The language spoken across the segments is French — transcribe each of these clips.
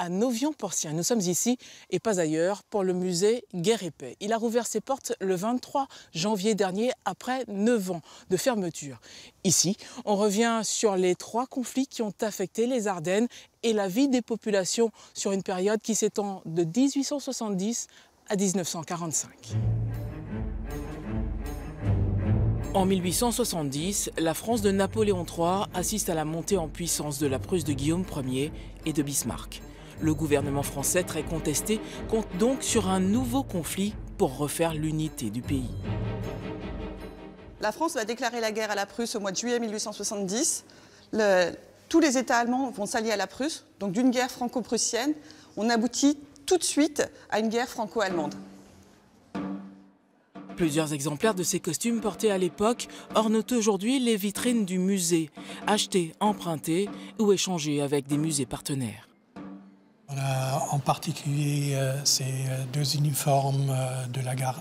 à Novion-Porcien. Nous sommes ici et pas ailleurs pour le musée Guerre et Paix. Il a rouvert ses portes le 23 janvier dernier après 9 ans de fermeture. Ici, on revient sur les 3 conflits qui ont affecté les Ardennes et la vie des populations sur une période qui s'étend de 1870 à 1945. En 1870, la France de Napoléon III assiste à la montée en puissance de la Prusse de Guillaume Ier et de Bismarck. Le gouvernement français, très contesté, compte donc sur un nouveau conflit pour refaire l'unité du pays. La France va déclarer la guerre à la Prusse au mois de juillet 1870. Tous les États allemands vont s'allier à la Prusse. Donc d'une guerre franco-prussienne, on aboutit tout de suite à une guerre franco-allemande. Plusieurs exemplaires de ces costumes portés à l'époque ornent aujourd'hui les vitrines du musée, achetés, empruntés ou échangés avec des musées partenaires. On a en particulier ces 2 uniformes de la garde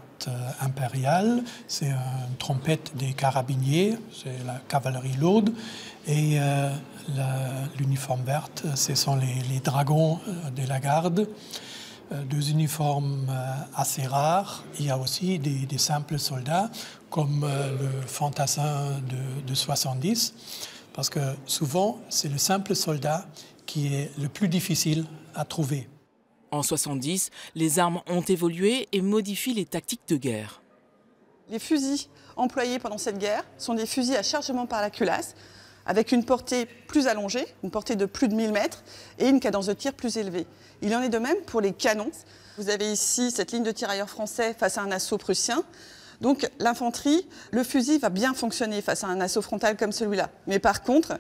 impériale. C'est une trompette des carabiniers, c'est la cavalerie lourde. Et l'uniforme verte, ce sont les dragons de la garde. 2 uniformes assez rares. Il y a aussi des simples soldats, comme le fantassin de 70, parce que souvent, c'est le simple soldat qui est le plus difficile à trouver. En 70, les armes ont évolué et modifient les tactiques de guerre. Les fusils employés pendant cette guerre sont des fusils à chargement par la culasse, avec une portée plus allongée, une portée de plus de 1000 mètres, et une cadence de tir plus élevée. Il en est de même pour les canons. Vous avez ici cette ligne de tirailleurs français face à un assaut prussien. Donc l'infanterie, le fusil va bien fonctionner face à un assaut frontal comme celui-là. Mais par contre,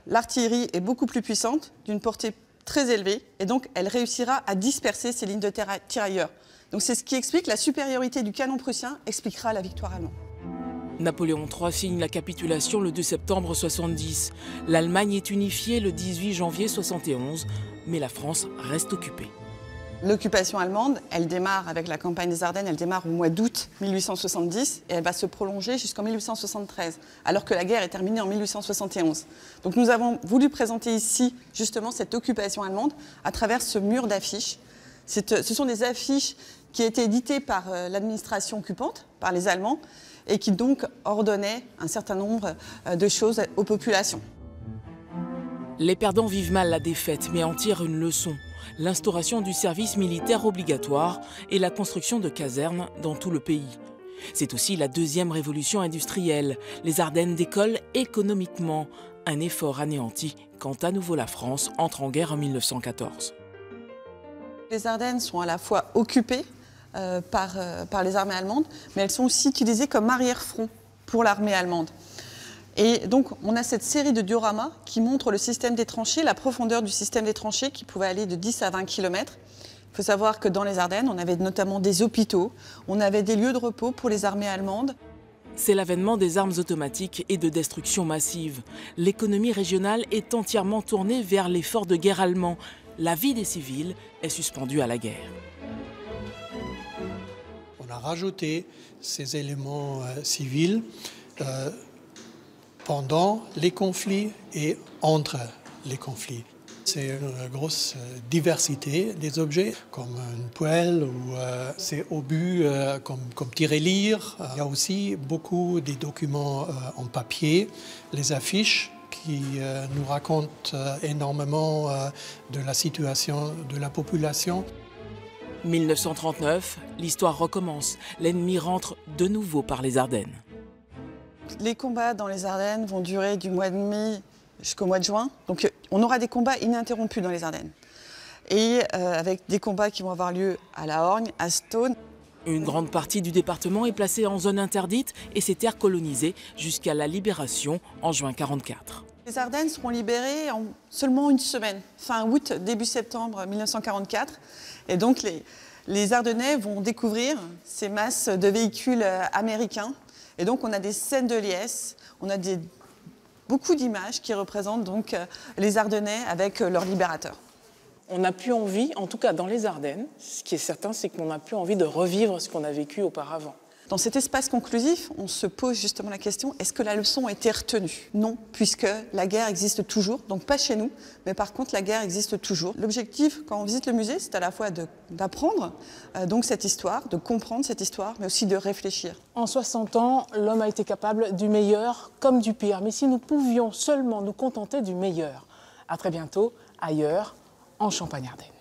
l'artillerie est beaucoup plus puissante, d'une portée très élevée, et donc elle réussira à disperser ces lignes de tirailleurs. Donc c'est ce qui explique la supériorité du canon prussien, expliquera la victoire allemande. Napoléon III signe la capitulation le 2 septembre 70. L'Allemagne est unifiée le 18 janvier 71, mais la France reste occupée. L'occupation allemande, elle démarre avec la campagne des Ardennes, elle démarre au mois d'août 1870 et elle va se prolonger jusqu'en 1873, alors que la guerre est terminée en 1871. Donc nous avons voulu présenter ici justement cette occupation allemande à travers ce mur d'affiches. Ce sont des affiches qui étaient éditées par l'administration occupante, par les Allemands, et qui donc ordonnaient un certain nombre de choses aux populations. Les perdants vivent mal la défaite, mais en tirent une leçon. L'instauration du service militaire obligatoire et la construction de casernes dans tout le pays. C'est aussi la 2e révolution industrielle. Les Ardennes décollent économiquement. Un effort anéanti quand à nouveau la France entre en guerre en 1914. Les Ardennes sont à la fois occupées par les armées allemandes, mais elles sont aussi utilisées comme arrière-front pour l'armée allemande. Et donc, on a cette série de dioramas qui montrent le système des tranchées, la profondeur du système des tranchées qui pouvait aller de 10 à 20 km. Il faut savoir que dans les Ardennes, on avait notamment des hôpitaux, on avait des lieux de repos pour les armées allemandes. C'est l'avènement des armes automatiques et de destruction massive. L'économie régionale est entièrement tournée vers l'effort de guerre allemand. La vie des civils est suspendue à la guerre. On a rajouté ces éléments civils pendant les conflits et entre les conflits. C'est une grosse diversité des objets, comme une poêle ou ces obus comme tirelire. Il y a aussi beaucoup des documents en papier, les affiches qui nous racontent énormément de la situation de la population. 1939, l'histoire recommence. L'ennemi rentre de nouveau par les Ardennes. Les combats dans les Ardennes vont durer du mois de mai jusqu'au mois de juin. Donc on aura des combats ininterrompus dans les Ardennes. Et avec des combats qui vont avoir lieu à La Horgne, à Stone. Une grande partie du département est placée en zone interdite et ces terres colonisées jusqu'à la libération en juin 1944. Les Ardennes seront libérées en seulement une semaine, fin août, début septembre 1944. Et donc les Ardennais vont découvrir ces masses de véhicules américains. Et donc on a des scènes de liesse, on a beaucoup d'images qui représentent donc les Ardennais avec leurs libérateurs. On n'a plus envie, en tout cas dans les Ardennes, ce qui est certain, c'est qu'on n'a plus envie de revivre ce qu'on a vécu auparavant. Dans cet espace conclusif, on se pose justement la question, est-ce que la leçon a été retenue? Non, puisque la guerre existe toujours, donc pas chez nous, mais par contre la guerre existe toujours. L'objectif, quand on visite le musée, c'est à la fois d'apprendre donc cette histoire, de comprendre cette histoire, mais aussi de réfléchir. En 60 ans, l'homme a été capable du meilleur comme du pire. Mais si nous pouvions seulement nous contenter du meilleur. À très bientôt, ailleurs, en Champagne-Ardenne.